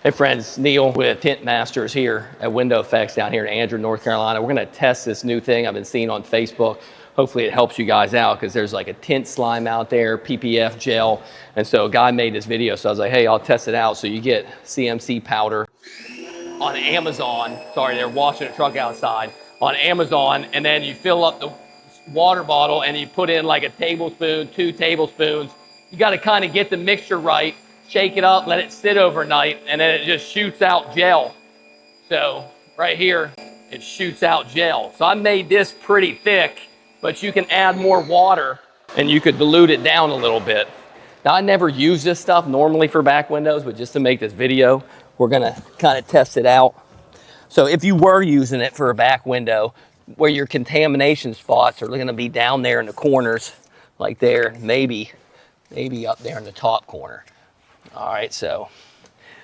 Hey friends, Neil with Tint Masters here at WindowEffects down here in Andrew, North Carolina. We're gonna test this new thing I've been seeing on Facebook. Hopefully it helps you guys out because there's like a tint slime out there, PPF gel. And so a guy made this video, so I was like, hey, I'll test it out. So you get CMC powder on Amazon. Sorry, they're washing a truck outside. On Amazon, and then you fill up the water bottle and you put in like a tablespoon, 2 tablespoons. You gotta kind of get the mixture right. Shake it up, let it sit overnight, and then it just shoots out gel. So right here, it shoots out gel. So I made this pretty thick, but you can add more water and you could dilute it down a little bit. Now I never use this stuff normally for back windows, but just to make this video, we're gonna kind of test it out. So if you were using it for a back window, where your contamination spots are gonna be down there in the corners, like there, maybe up there in the top corner. All right, so,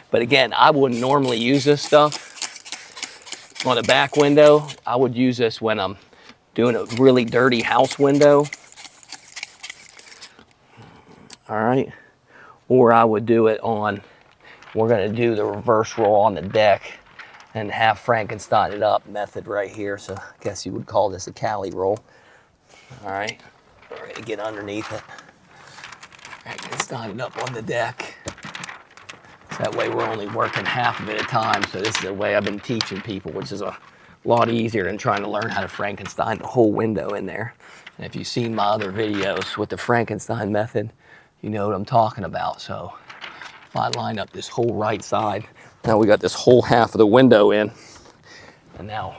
but again, I wouldn't normally use this stuff on a back window. I would use this when I'm doing a really dirty house window. All right, or I would do it on, we're gonna do the reverse roll on the deck and have Frankenstein it up method right here. So I guess you would call this a Cali roll. All right, we're gonna get underneath it. Frankenstein it up on the deck. That way we're only working half of it at a time. So this is the way I've been teaching people, which is a lot easier than trying to learn how to Frankenstein the whole window in there. And if you've seen my other videos with the Frankenstein method, you know what I'm talking about. So if I line up this whole right side, now we got this whole half of the window in. And now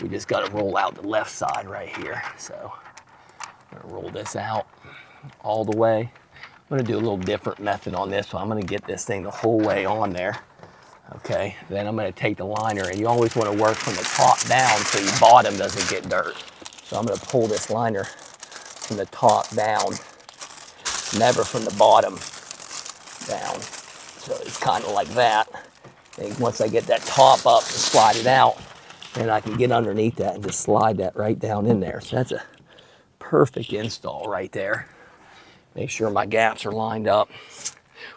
we just got to roll out the left side right here. So I'm gonna roll this out all the way. I'm gonna do a little different method on this, so I'm gonna get this thing the whole way on there. Okay, then I'm gonna take the liner, and you always wanna work from the top down so your bottom doesn't get dirt. So I'm gonna pull this liner from the top down, never from the bottom down. So it's kind of like that. And once I get that top up and slide it out, then I can get underneath that and just slide that right down in there. So that's a perfect install right there. Make sure my gaps are lined up.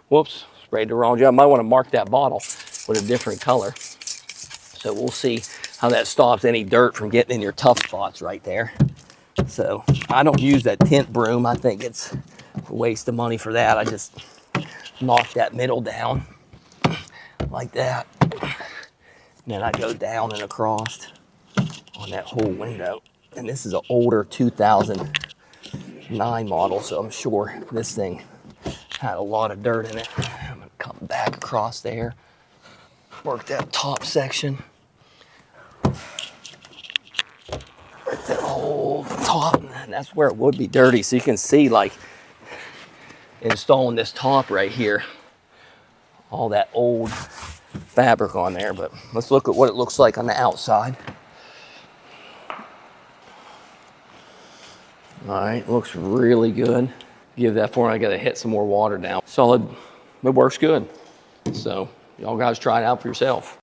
Whoops, sprayed the wrong job. I might want to mark that bottle with a different color. So we'll see how that stops any dirt from getting in your tough spots right there. So I don't use that tint broom. I think it's a waste of money for that. I just knock that middle down like that. And then I go down and across on that whole window. And this is an older 2009 model, so I'm sure this thing had a lot of dirt in it. I'm gonna come back across there, work that top section. Work that whole top, and that's where it would be dirty. So you can see, like, installing this top right here, all that old fabric on there. But let's look at what it looks like on the outside. All right, looks really good. Give that for me. I gotta hit some more water down. Solid, it works good. So y'all guys try it out for yourself.